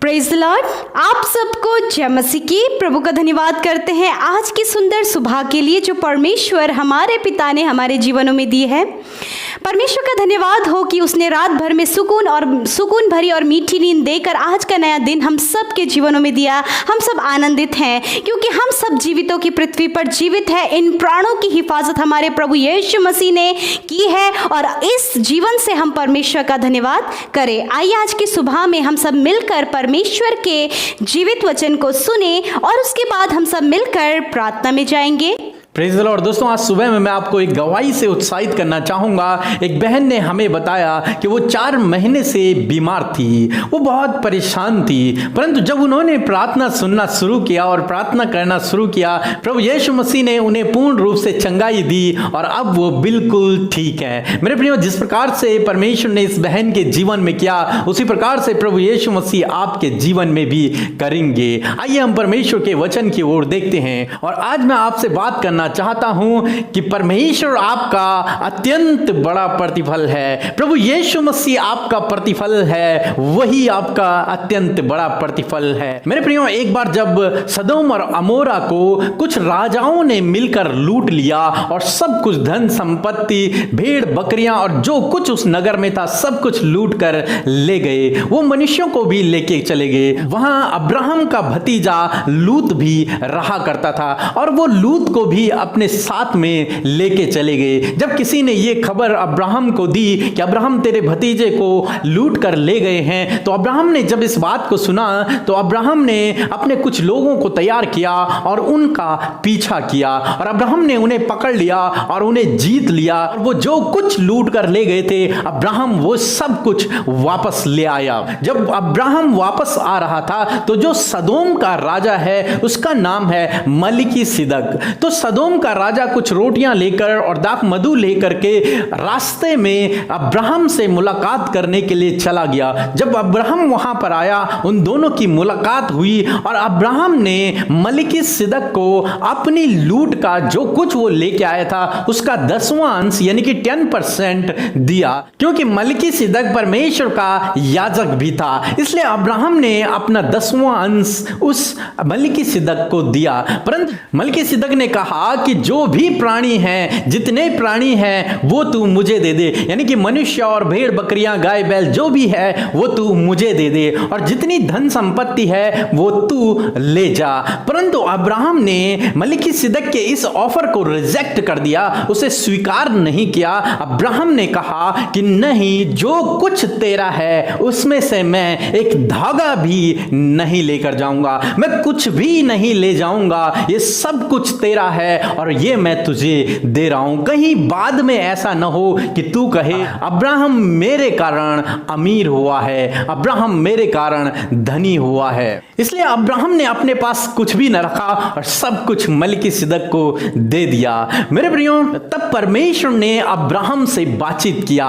Praise the Lord. आप सबको जय मसीह की। प्रभु का धन्यवाद करते हैं आज की सुंदर सुबह के लिए जो परमेश्वर हमारे पिता ने हमारे जीवनों में दी है। परमेश्वर का धन्यवाद हो कि उसने रात भर में सुकून भरी और मीठी नींद देकर आज का नया दिन हम सब के जीवनों में दिया। हम सब आनंदित हैं क्योंकि हम सब जीवितों की पृथ्वी पर जीवित है। इन प्राणों की हिफाजत हमारे प्रभु यीशु मसीह ने की है और इस जीवन से हम परमेश्वर का धन्यवाद करें। आइए आज की सुबह में हम सब मिलकर परमेश्वर के जीवित वचन को सुने और उसके बाद हम सब मिलकर प्रार्थना में जाएंगे। Praise the Lord. दोस्तों, आज सुबह में मैं आपको एक गवाही से उत्साहित करना चाहूँगा। एक बहन ने हमें बताया कि वो 4 महीने से बीमार थी, वो बहुत परेशान थी, परंतु जब उन्होंने प्रार्थना सुनना शुरू किया और प्रार्थना करना शुरू किया, प्रभु यीशु मसीह ने उन्हें पूर्ण रूप से चंगाई दी और अब वो बिल्कुल ठीक है। मेरे प्रियो, जिस प्रकार से परमेश्वर ने इस बहन के जीवन में किया, उसी प्रकार से प्रभु यीशु मसीह आपके जीवन में भी करेंगे। आइए हम परमेश्वर के वचन की ओर देखते हैं और आज मैं आपसे बात करना चाहता हूं कि परमेश्वर आपका अत्यंत बड़ा प्रतिफल है। प्रभु यीशु मसीह आपका प्रतिफल है, वही आपका अत्यंत बड़ा प्रतिफल है। मेरे प्रियो, एक बार जब सदोम और अमोरा को कुछ राजाओं ने मिलकर लूट लिया और सब कुछ धन संपत्ति, भेड़ बकरियां और जो कुछ उस नगर में था सब कुछ लूट कर ले गए। वो मनुष्यों को भी लेके चले गए। वहां अब्राहम का भतीजा लूत भी रहा करता था और वो लूत को भी अपने साथ में लेके चले गए। जब किसी ने ये खबर अब्राहम को दी कि अब्राहम तेरे भतीजे को लूट कर ले गए हैं, तो अब्राहम ने जब इस बात को सुना तो अब्राहम ने अपने कुछ लोगों को तैयार किया और उनका पीछा किया और अब्राहम ने उन्हें पकड़ लिया और उन्हें जीत लिया और वो जो कुछ लूट कर ले गए थे अब्राहम वो सब कुछ वापस ले आया। जब अब्राहम वापस आ रहा था तो जो सदोम का राजा है उसका नाम है मलिकिसिदक। तो सदोम का राजा कुछ रोटियां लेकर और दाख मधु लेकर के रास्ते में अब्राहम से मुलाकात करने के लिए चला गया। जब अब्राहम वहां पर आया, उन दोनों की मुलाकात हुई और अब्राहम ने मलिकिसिदक को अपनी लूट का जो कुछ वो लेके आया था उसका 10वां अंश यानी कि 10% दिया, क्योंकि मलिकिसिदक परमेश्वर का याजक भी था। इसलिए अब्राहम ने अपना 10वां अंश उस मलिकिसिदक को दिया। परंतु मलिकिसिदक ने कहा कि जो भी प्राणी हैं, जितने प्राणी हैं वो तू मुझे दे दे, यानी कि मनुष्य और भेड़ बकरियां गाय बैल जो भी है वो तू मुझे दे दे और जितनी धन संपत्ति है वो तू ले जा। परंतु अब्राहम ने मलिकिसिदक के इस ऑफर को रिजेक्ट कर दिया, उसे स्वीकार नहीं किया। अब्राहम ने कहा कि नहीं, जो कुछ तेरा है उसमें से मैं एक धागा भी नहीं लेकर जाऊंगा, मैं कुछ भी नहीं ले जाऊंगा, ये सब कुछ तेरा है और ये मैं तुझे दे रहा हूं। कहीं बाद में ऐसा न हो कि तू कहे अब्राहम मेरे कारण अमीर हुआ है, अब्राहम मेरे कारण धनी हुआ है। इसलिए अब्राहम ने अपने पास कुछ भी न रखा और सब कुछ मलिकिसिदक को दे दिया। मेरे प्रियो, तब परमेश्वर ने अब्राहम से बातचीत किया।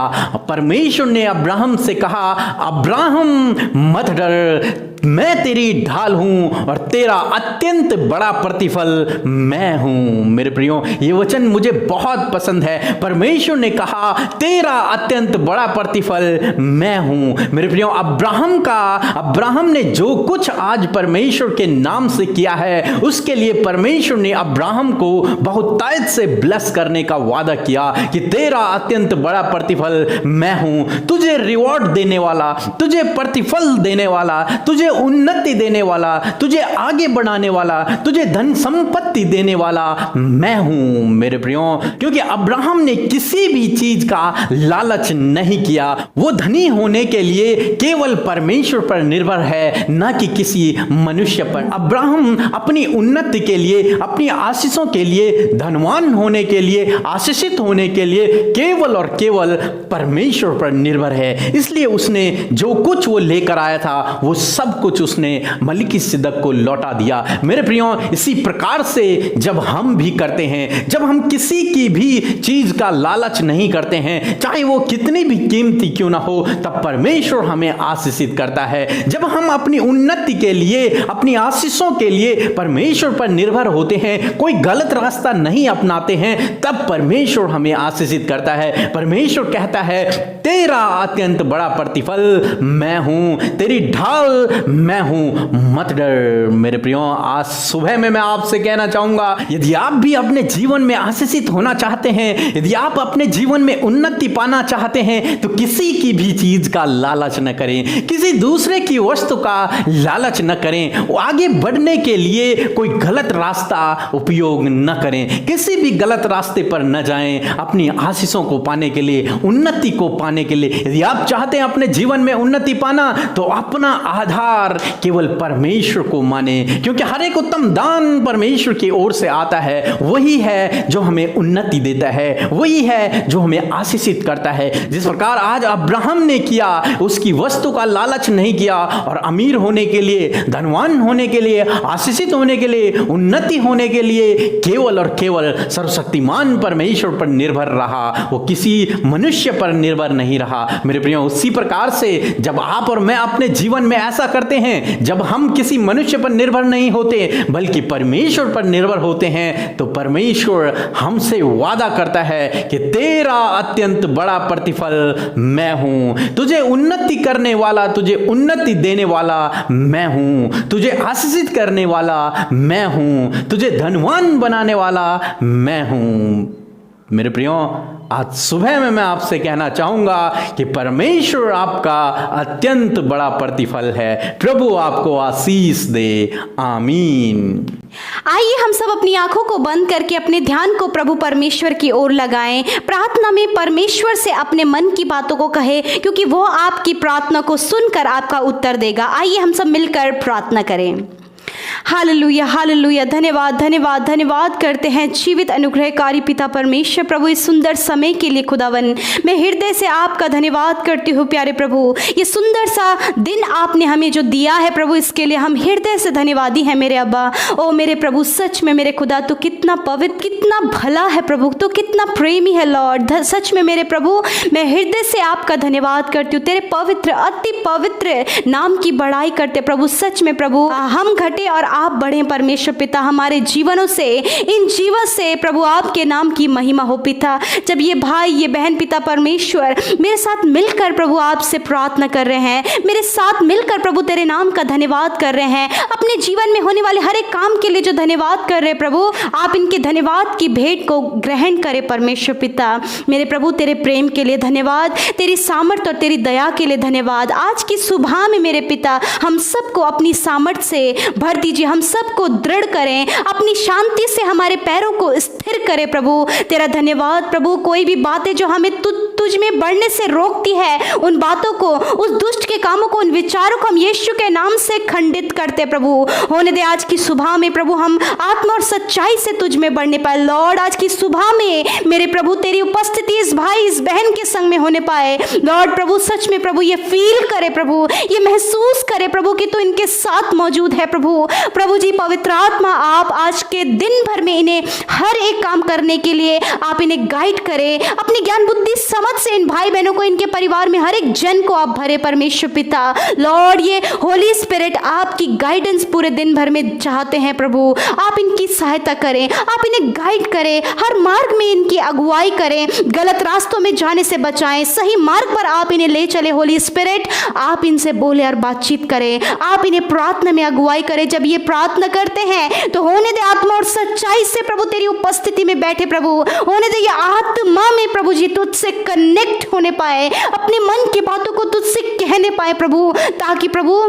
परमेश्वर ने अब्राहम से कहा, अब्राहम मत डर, मैं तेरी ढाल हूं और तेरा अत्यंत बड़ा प्रतिफल मैं हूं। मेरे प्रियो, ये वचन मुझे बहुत पसंद है। परमेश्वर ने कहा तेरा अत्यंत बड़ा प्रतिफल मैं हूं। मेरे प्रियो, अब्राहम ने जो कुछ आज परमेश्वर के नाम से किया है उसके लिए परमेश्वर ने अब्राहम को बहुतायत से ब्लेस करने का वादा किया कि तेरा अत्यंत बड़ा प्रतिफल मैं हूं। तुझे रिवॉर्ड देने वाला, तुझे प्रतिफल देने वाला, तुझे उन्नति देने वाला, तुझे आगे बढ़ाने वाला, तुझे धन संपत्ति देने वाला मैं हूं। मेरे प्रियो, क्योंकि अब्राहम ने किसी भी चीज का लालच नहीं किया। वो धनी होने के लिए केवल परमेश्वर पर निर्भर है, ना कि किसी मनुष्य पर। अब्राहम अपनी उन्नति के लिए, अपनी आशीषों के लिए, धनवान होने के लिए, आशीषित होने के लिए केवल और केवल परमेश्वर पर निर्भर है। इसलिए उसने जो कुछ वो लेकर आया था वो सब कुछ उसने मलिकिसिदक को लौटा दिया। मेरे प्रियो, इसी प्रकार से जब हम भी करते हैं, जब हम किसी की भी चीज का लालच नहीं करते हैं, चाहे वो कितनी भी कीमती क्यों ना हो, तब परमेश्वर हमें आशीषित करता है। जब हम अपनी उन्नति के लिए, अपनी आशीषों के लिए परमेश्वर पर निर्भर होते हैं, कोई गलत रास्ता नहीं अपनाते हैं, तब परमेश्वर हमें आशीषित करता है। परमेश्वर कहता है तेरा अत्यंत बड़ा प्रतिफल मैं हूं, तेरी ढाल मैं हूं, मत डर। मेरे प्रियो, आज सुबह में मैं आपसे कहना चाहूंगा, यदि आप भी अपने जीवन में आशीषित होना चाहते हैं, यदि आप अपने जीवन में उन्नति पाना चाहते हैं, तो किसी की भी चीज का लालच न करें, किसी दूसरे की वस्तु का लालच न करें, आगे बढ़ने के लिए कोई गलत रास्ता उपयोग न करें, किसी भी गलत रास्ते पर न जाएं। अपनी आशीषों को पाने के लिए, उन्नति को पाने के लिए, यदि आप चाहते हैं अपने जीवन में उन्नति पाना, तो अपना आधार केवल परमेश्वर को माने, क्योंकि हर एक उत्तम दान परमेश्वर की ओर से आता है। वही है जो हमें उन्नति देता है, वही है जो हमें आशीषित करता है। जिस प्रकार आज अब्राहम ने किया, उसकी वस्तु का लालच नहीं किया और अमीर होने के लिए, धनवान होने के लिए, आशीषित होने के लिए, उन्नति होने के लिए केवल और केवल सर्वशक्तिमान परमेश्वर पर निर्भर रहा, वो किसी मनुष्य पर निर्भर नहीं रहा। मेरे प्रियो, उसी प्रकार से जब आप और मैं अपने जीवन में ऐसा करते हैं, जब हम किसी मनुष्य पर निर्भर नहीं होते बल्कि परमेश्वर पर निर्भर होते हैं, तो परमेश्वर हमसे वादा करता है कि तेरा अत्यंत बड़ा प्रतिफल मैं हूं, तुझे उन्नति करने वाला, तुझे उन्नति देने वाला मैं हूं, तुझे आशीषित करने वाला मैं हूं, तुझे धनवान बनाने वाला मैं हूं। मेरे प्रियो, आज सुबह में मैं आपसे कहना चाहूंगा कि परमेश्वर आपका अत्यंत बड़ा प्रतिफल है। प्रभु आपको आशीष दे। आमीन। आइए हम सब अपनी आंखों को बंद करके अपने ध्यान को प्रभु परमेश्वर की ओर लगाएं। प्रार्थना में परमेश्वर से अपने मन की बातों को कहे, क्योंकि वो आपकी प्रार्थना को सुनकर आपका उत्तर देगा। आइए हम सब मिलकर प्रार्थना करें। Hallelujah, hallelujah. धन्यवाद, धन्यवाद, धन्यवाद करते हैं जीवित अनुग्रहकारी पिता परमेश्वर प्रभु, इस सुंदर समय के लिए खुदावन मैं हृदय से आपका धन्यवाद करती हूँ। प्यारे प्रभु, ये सुंदर सा दिन आपने हमें जो दिया है प्रभु, इसके लिए हम हृदय से धन्यवादी हैं मेरे अब्बा। ओ मेरे प्रभु, सच में मेरे खुदा तो कितना पवित्र, कितना भला है प्रभु, तो कितना प्रेमी है लॉर्ड। सच में मेरे प्रभु, मैं हृदय से आपका धन्यवाद करती हूँ। तेरे पवित्र, अति पवित्र नाम की बड़ाई करते प्रभु। सच में प्रभु, हम घटे और आप बढ़े परमेश्वर पिता। हमारे जीवनों से, इन जीवन से प्रभु आपके नाम की महिमा हो पिता। जब ये भाई, ये बहन पिता परमेश्वर मेरे साथ मिलकर प्रभु आपसे प्रार्थना कर रहे हैं, मेरे साथ मिलकर प्रभु तेरे नाम का धन्यवाद कर रहे हैं, अपने जीवन में होने वाले हर एक काम के लिए जो धन्यवाद कर रहे हैं प्रभु, आप इनके धन्यवाद की भेंट को ग्रहण करें परमेश्वर पिता। मेरे प्रभु, तेरे प्रेम के लिए धन्यवाद, तेरी सामर्थ्य और तेरी दया के लिए धन्यवाद। आज की सुबह में मेरे पिता हम सबको अपनी सामर्थ्य से भर दीजिए, हम सबको दृढ़ करें, अपनी शांति से हमारे पैरों को स्थिर करें प्रभु। तेरा धन्यवाद प्रभु। कोई भी बातें जो हमें तुझ में बढ़ने से रोकती है, उन बातों को, उस दुष्ट के कामों को, उन विचारों को हम यीशु के नाम से खंडित करते प्रभु। होने दे आज की सुबह में प्रभु हम आत्मा और सच्चाई से तुझ में बढ़ने पाए लॉर्ड। आज की सुबह में मेरे प्रभु तेरी उपस्थिति इस भाई, इस बहन के संग में होने पाए लॉर्ड। प्रभु सच में प्रभु ये फील करे प्रभु, ये महसूस करे प्रभु कि तू इनके साथ मौजूद है प्रभु। प्रभु जी, पवित्र आत्मा आप आज के दिन भर में इन्हें हर एक काम करने के लिए आप इन्हें गाइड करें। अपनी ज्ञान बुद्धि समझ से इन भाई बहनों को, इनके परिवार में हर एक जन को आप भरे परमेश्वर पिता। लॉर्ड, ये होली स्पिरिट आपकी गाइडेंस पूरे दिन भर में चाहते हैं प्रभु। आप इनकी सहायता करें, आप इन्हें गाइड करें, हर मार्ग में इनकी अगुवाई करें, गलत रास्तों में जाने से बचाएं, सही मार्ग पर आप इन्हें ले चले। होली स्पिरिट आप इनसे बोले और बातचीत करें, आप इन्हें प्रार्थना में अगुवाई करें। जब ये प्रार्थना करते हैं तो होने दे आत्मा और सच्चाई से प्रभु तेरी उपस्थिति में बैठे प्रभु। होने दे ये आत्मा में प्रभु जी तुझसे कनेक्ट होने पाए, अपने मन की बातों को तुझसे कहने पाए प्रभु, ताकि प्रभु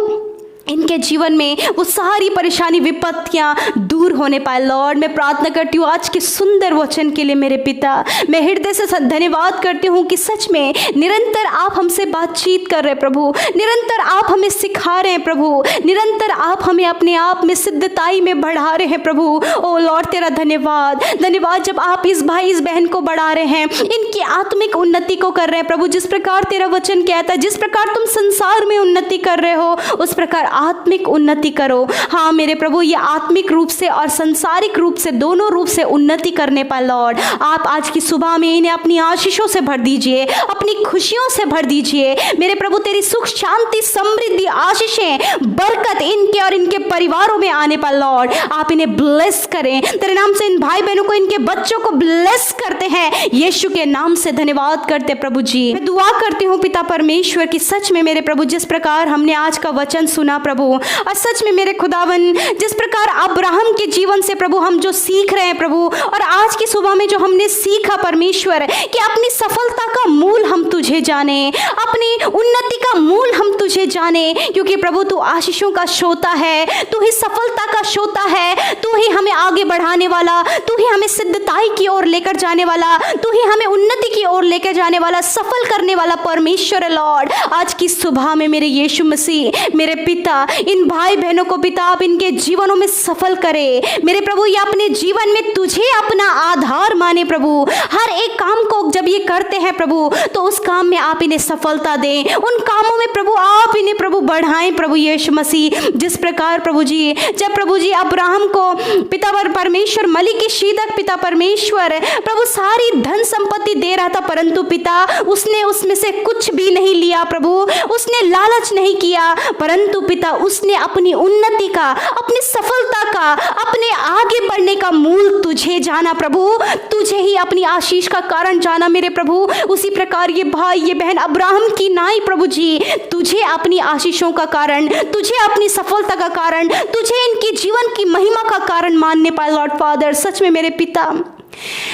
इनके जीवन में वो सारी परेशानी, विपत्तियां दूर होने पाए। लॉर्ड, मैं प्रार्थना करती हूँ आज के सुंदर वचन के लिए मेरे पिता। मैं हृदय से धन्यवाद करती हूँ कि सच में निरंतर आप हमसे बातचीत कर रहे प्रभु, निरंतर आप हमें सिखा रहे हैं प्रभु, निरंतर आप हमें अपने आप में सिद्धताई में बढ़ा रहे हैं प्रभु। ओ लॉर्ड, तेरा धन्यवाद, धन्यवाद। जब आप इस भाई, इस बहन को बढ़ा रहे हैं, इनकी आत्मिक उन्नति को कर रहे हैं प्रभु, जिस प्रकार तेरा वचन कहता है, जिस प्रकार तुम संसार में उन्नति कर रहे हो, उस प्रकार आत्मिक उन्नति करो। हाँ मेरे प्रभु, ये आत्मिक रूप से और संसारिक रूप से, दोनों रूप से उन्नति करने पाए लॉर्ड। आप आज की सुबह में इन्हें अपनी आशीषों से भर दीजिए, अपनी खुशियों से भर दीजिए मेरे प्रभु। तेरी सुख, शांति, समृद्धि, आशीषें, बरकत इनके और इनके परिवारों में आने पाए लॉर्ड। आप इन्हें ब्लेस करें, तेरे नाम से इन भाई बहनों को, इनके बच्चों को ब्लेस करते हैं यीशु के नाम से। धन्यवाद करते प्रभु जी। मैं दुआ करती हूँ पिता परमेश्वर की सच में मेरे प्रभु, जिस प्रकार हमने आज का वचन सुना प्रभु। और सच में मेरे खुदावन, जिस प्रकार अब्राहम के जीवन से प्रभु हम जो सीख रहे हैं प्रभु, और आज की सुबह में जो हमने सीखा परमेश्वर, कि अपनी सफलता का मूल हम तुझे जाने, अपनी उन्नति का मूल हम तुझे जाने, क्योंकि प्रभु तू आशीषों का श्रोता है, तू ही सफलता का श्रोता है, तू ही हमें आगे बढ़ाने वाला, तू ही हमें सिद्धताई की ओर लेकर जाने वाला, तू ही हमें उन्नति की ओर लेकर जाने वाला, सफल करने वाला परमेश्वर है लॉर्ड। आज की सुबह में मेरे यीशु मसीह, मेरे पिता, इन भाई बहनों को पिता आप इनके जीवनों में सफल करे मेरे प्रभु। ये अपने जीवन में तुझे अपना आधार माने प्रभु। हर एक काम को जब ये करते हैं प्रभु, तो उस काम में आप इन्हें सफलता दें, उन कामों में प्रभु आप इन्हें प्रभु बढ़ाएं प्रभु यीशु मसीह। जिस प्रकार प्रभु जी, जब प्रभु जी अब्राहम को पिता परमेश्वर मलिकिशेदक पिता परमेश्वर प्रभु सारी धन संपत्ति दे रहा था, परंतु पिता उसने उसमें से कुछ भी नहीं लिया प्रभु, उसने लालच नहीं किया, परंतु पिता उसने अपनी उन्नति का, अपनी सफलता का, अपने आगे बढ़ने का मूल तुझे जाना प्रभु, तुझे ही अपनी आशीष का कारण जाना मेरे प्रभु। उसी प्रकार ये भाई ये बहन अब्राहम की नाई प्रभु जी, तुझे अपनी आशीषों का कारण, तुझे अपनी सफलता का कारण, तुझे इनके जीवन की महिमा का कारण मानने पाए लॉर्ड फादर। सच में मेरे पिता,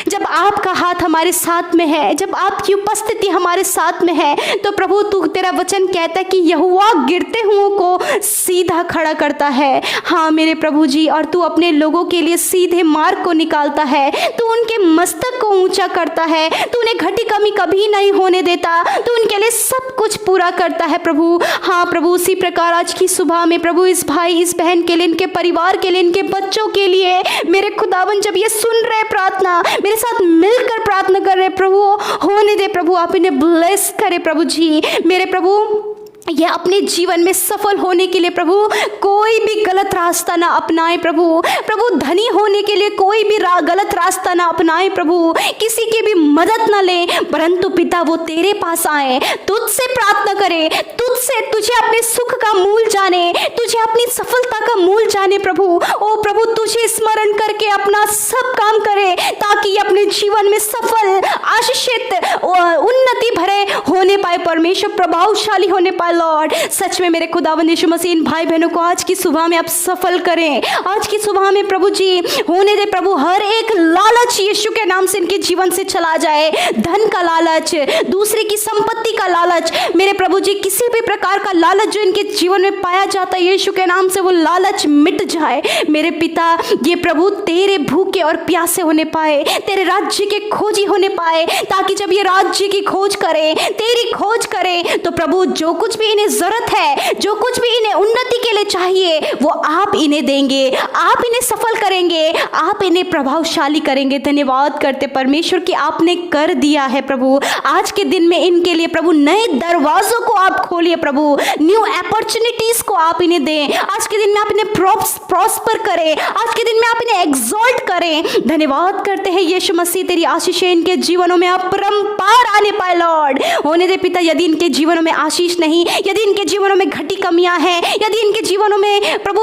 जब आपका हाथ हमारे साथ में है, जब आपकी उपस्थिति हमारे साथ में है, तो प्रभु तू, तेरा वचन कहता है कि यहोवा गिरते हुओं को सीधा खड़ा करता है। हाँ मेरे प्रभु जी, और तू अपने लोगों के लिए सीधे मार्ग को निकालता है, तू उनके मस्तक को ऊंचा करता है, तू उन्हें घटी कमी कभी नहीं होने देता, तू उनके लिए सब कुछ पूरा करता है प्रभु। हाँ प्रभु, उसी प्रकार आज की सुबह में प्रभु इस भाई इस बहन के लिए, इनके परिवार के लिए, इनके बच्चों के लिए मेरे खुदावन, जब ये सुन रहे प्रार्थना, मेरे साथ मिलकर प्रार्थना कर रहे प्रभु, होने दे प्रभु, आप इन्हें ब्लेस करें प्रभु जी। मेरे प्रभु ये अपने जीवन में सफल होने के लिए प्रभु कोई भी गलत रास्ता ना अपनाए प्रभु। प्रभु धनी होने के लिए कोई भी गलत रास्ता ना अपनाए प्रभु, किसी की भी मदद ना ले, परंतु पिता वो तेरे पास आए, तुझसे प्रार्थना करे, तुझसे, तुझे अपने सुख का मूल जाने, तुझे अपनी सफलता का मूल जाने प्रभु। ओ प्रभु, तुझे स्मरण करके अपना सब काम करे, ताकि अपने जीवन में सफल, आशीषित, उन्नति भरे होने पाए परमेश्वर, प्रभावशाली होने पाए लॉर्ड। सच में मेरे खुदावंद यीशु मसीह इन भाई बहनों को आज की सुबह में आप सफल करें। आज की सुबह में प्रभु जी होने दे प्रभु, हर एक लालच यीशु के नाम से इनके जीवन से चला जाए। धन का लालच, दूसरे की संपत्ति का लालच, मेरे प्रभु जी किसी भी प्रकार का लालच जो इनके जीवन में पाया जाता है, यीशु के नाम से वो लालच मिट जाए मेरे पिता। ये प्रभु तेरे भूखे और प्यासे होने पाए, तेरे राज्य के खोजी होने पाए, ताकि जब ये राज्य की खोज करें, तेरी खोज करें, तो प्रभु जो कुछ भी इन्हें जरूरत है, जो कुछ भी इन्हें उन्नति के लिए चाहिए, वो आप इन्हें देंगे, आप इन्हें सफल करेंगे, आप इन्हें प्रभावशाली करेंगे। धन्यवाद करते परमेश्वर कि आपने कर दिया है प्रभु। आज के दिन में इनके लिए प्रभु नए दरवाजों को आप खोलिए प्रभु, न्यू अपॉर्चुनिटीज को आप इन्हें दें। आज के दिन में आप इन्हें प्रॉस्पर करें, आज के दिन में आप इन्हें एग्जॉल्ट करें। धन्यवाद करते हैं यीशु मसीह, तेरी आशीषें इनके जीवनों में आप परम्पार आने पाए लॉर्ड। होने दे पिता, यदि इनके जीवनों में आशीष नहीं, यदि इनके जीवनों में घटी कमियां हैं, यदि इनके जीवनों में प्रभु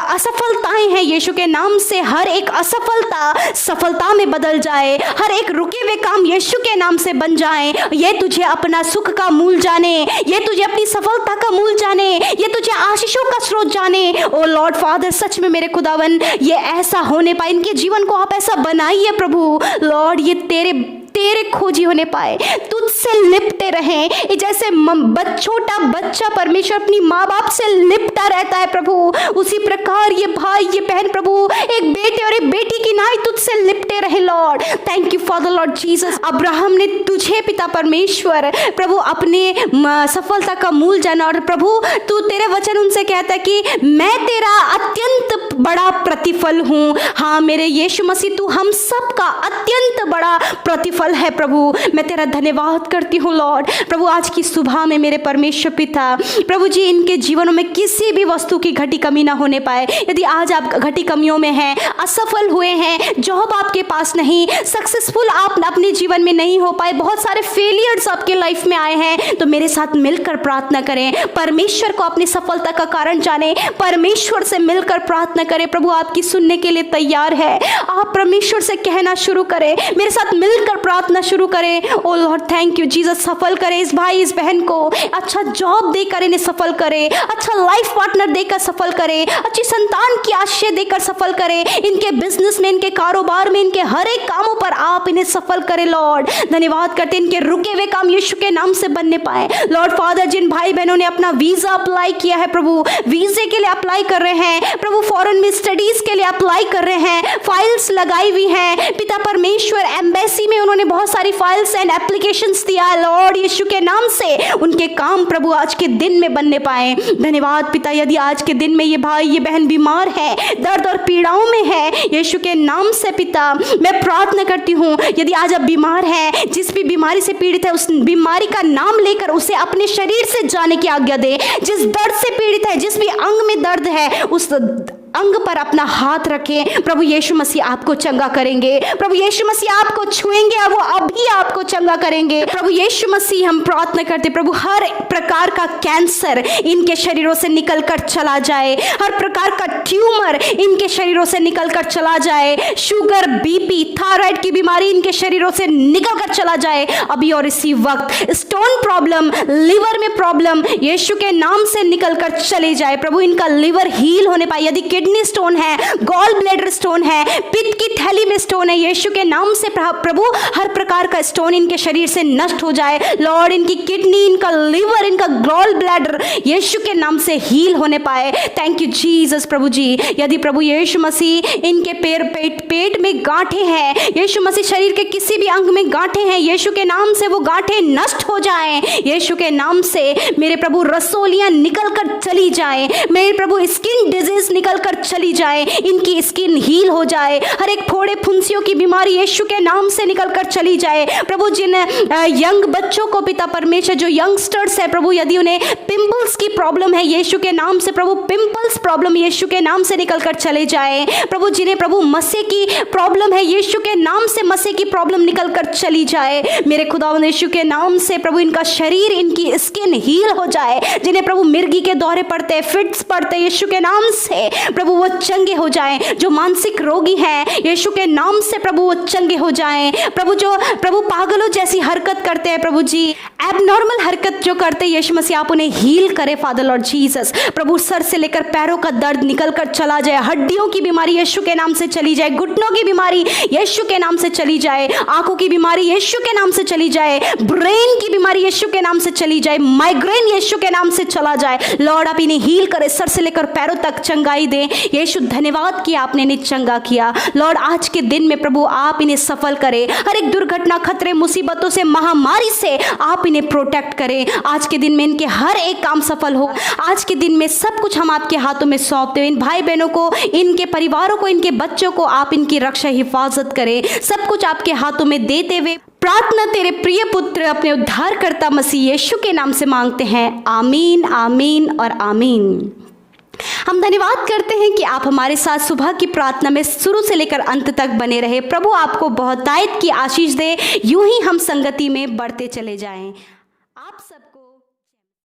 असफलताएं हैं, यीशु के नाम से हर एक असफलता सफलता में बदल जाए, हर एक रुके हुए काम यीशु के नाम से बन जाए। ये तुझे अपना सुख का मूल जाने, ये तुझे अपनी सफलता का मूल जाने, ये तुझे आशीषों का स्रोत जाने। ओ लॉर्ड फादर, सच में मेरे खुदावन ये ऐसा होने पाए, इनके जीवन को आप ऐसा बनाइए प्रभु लॉर्ड, ये तेरे खोजी होने पाए, तुझसे लिपटे रहें। जैसे छोटा बच्चा परमेश्वर अपनी माँ बाप से लिपटा रहता है प्रभु, उसी प्रकार ये भाई ये बहन प्रभु एक बेटे और एक बेटी की नाई तुझसे लिपटे रहे Lord. Thank you for the Lord Jesus. Abraham ने तुझे पिता परमेश्वर प्रभु अपने सफलता का मूल जाना, और प्रभु तू तेरे वचन उनसे कहता है कि मैं तेरा अत्यंत बड़ा प्रतिफल हूँ। हाँ मेरे यीशु मसीह, तू हम सब का अत्यंत बड़ा प्रतिफल है प्रभु। मैं तेरा धन्यवाद करती हूँ लॉर्ड। प्रभु आज की सुबह में मेरे परमेश्वर पिता प्रभु जी इनके जीवनों में किसी भी वस्तु की घटी कमी ना होने पाए। यदि आज आप घटी कमियों में हैं, असफल हुए हैं, जॉब आपके पास नहीं, सक्सेसफुल आप अपने जीवन में नहीं हो पाए, बहुत सारे फेलियर्स आपके लाइफ में आए हैं, तो मेरे साथ मिलकर प्रार्थना करें, परमेश्वर को अपनी सफलता का कारण जाने, परमेश्वर से मिलकर प्रार्थना करें। प्रभु आपकी सुनने के लिए तैयार है। आप परमेश्वर से कहना शुरू करें, मेरे साथ मिलकर प्रार्थना शुरू करें। O Lord thank you you Jesus, सफल करे इस भाई इस बहन को, अच्छा जॉब देकर इन्हें सफल करे, अच्छा लाइफ पार्टनर देकर सफल करे, अच्छी संतान की आशीष देकर सफल करे, इनके बिजनेस में, इनके कारोबार में, इनके हर एक कामों पर आप इन्हें सफल करें लॉर्ड। धन्यवाद करते इनके रुके हुए काम यीशु के नाम से बनने पाए लॉर्ड फादर। जिन भाई बहनों ने अपना वीजा अप्लाई किया है प्रभु, वीजे के लिए अप्लाई कर रहे हैं प्रभु, फॉरेन में स्टडीज के लिए अप्लाई कर रहे हैं, फाइल्स लगाई हुई हैं पिता परमेश्वर, एम्बेसी में उन्होंने बहुत सारी फाइल्स एंड एप्लीकेशंस दिया है लॉर्ड, यीशु के नाम से उनके काम प्रभु आज के दिन में बनने पाए। धन्यवाद पिता, यदि आज के दिन में ये भाई ये बहन बीमार है, दर्द और पीड़ाओं में है, यीशु के नाम से पिता मैं प्रार्थना करती हूँ, यदि आज आप बीमार है, जिस भी बीमारी से पीड़ित है उस बीमारी का नाम लेकर उसे अपने शरीर से जाने की आज्ञा दे। जिस दर्द से पीड़ित है, जिस भी अंग में दर्द है, उस अंग पर अपना हाथ रखें प्रभु यीशु मसीह आपको चंगा करेंगे, प्रभु यीशु मसीह आपको छुएंगे, वो अभी आपको चंगा करेंगे प्रभु यीशु मसीह। हम प्रार्थना करते प्रभु हर प्रकार का कैंसर इनके शरीरों से निकलकर चला जाए, हर प्रकार का ट्यूमर इनके शरीरों से निकलकर चला जाए, शुगर बीपी थायराइड की बीमारी इनके शरीरों से निकलकर चला जाए अभी और इसी वक्त। स्टोन प्रॉब्लम, लिवर में प्रॉब्लम यीशु के नाम से निकलकर चले जाए प्रभु, इनका लिवर हील होने पाए। यदि किडनी स्टोन है, गॉल ब्लैडर स्टोन है, पित्त की थैली में स्टोन है, यीशु के नाम से प्रभु हर प्रकार का स्टोन इनके शरीर से नष्ट हो जाए लॉर्ड। इनकी किडनी, इनका लिवर, इनका गॉल ब्लैडर यीशु के नाम से हील होने पाए। थैंक यू जीसस प्रभु जी। यदि प्रभु यीशु मसीह इनके पेट में गांठें हैं, यीशु मसीह शरीर के किसी भी अंग में गांठें हैं, यीशु के नाम से वो गांठें नष्ट हो जाएं, यीशु के नाम से मेरे प्रभु रसोलियां निकलकर चली जाएं, मेरे प्रभु स्किन डिजीज निकलकर चली जाए, इनकी स्किन हील हो जाए, हर एक फोड़े फुंसियों की बीमारी यीशु के नाम से निकलकर चली जाए प्रभु। जिन यंग बच्चों को पिता परमेश्वर, जो यंगस्टर्स है प्रभु, यदि उन्हें पिंपल्स की प्रॉब्लम है यीशु के नाम से प्रभु, पिंपल्स प्रॉब्लम यीशु के नाम से निकलकर चले जाए प्रभु। जिन्हें प्रभु मस्से की प्रॉब्लम है यीशु के नाम से मस्से की प्रॉब्लम निकलकर चली जाए मेरे खुदावंद यीशु के नाम से प्रभु, इनका शरीर, इनकी स्किन हील हो जाए। जिन्हें प्रभु मिर्गी के दौरे पड़ते, फिट्स पड़ते, यीशु के नाम से प्रभु वो चंगे हो जाएं। जो मानसिक रोगी हैं यीशु के नाम से प्रभु वो चंगे हो जाएं प्रभु। जो प्रभु पागलों जैसी हरकत करते हैं प्रभु जी, एबनॉर्मल हरकत जो करते हैं यीशु मसीह आप उन्हें हील करें फादर लॉर्ड जीसस प्रभु। सर से लेकर पैरों का दर्द निकलकर चला जाए, हड्डियों की बीमारी यीशु के नाम से चली जाए, घुटनों की बीमारी यीशु के नाम से चली जाए, आंखों की बीमारी यीशु के नाम से चली जाए, ब्रेन की बीमारी यीशु के नाम से चली जाए, माइग्रेन यीशु के नाम से चला जाए लॉर्ड। आप इन्हें हील करें, सर से लेकर पैरों तक चंगाई दें यीशु। धन्यवाद कि आपने इन्हें चंगा किया लॉर्ड। आज के दिन में प्रभु आप इन्हें सफल करें, हर एक दुर्घटना, खतरे, मुसीबतों से, महामारी से आप इन्हें प्रोटेक्ट करें। आज के दिन में इनके हर एक काम सफल हो। आज के दिन में सब कुछ हम आपके हाथों में सौंपते हुए इन भाई बहनों को, इनके परिवारों को, इनके बच्चों को आप इनकी रक्षा हिफाजत करें। सब कुछ आपके हाथों में देते हुए प्रार्थना तेरे प्रिय पुत्र अपने उद्धारकर्ता मसीह यीशु के नाम से मांगते हैं, आमीन, आमीन और आमीन। हम धन्यवाद करते हैं कि आप हमारे साथ सुबह की प्रार्थना में शुरू से लेकर अंत तक बने रहे। प्रभु आपको बहुतायत की आशीष दे, यूं ही हम संगति में बढ़ते चले जाएं। आप सब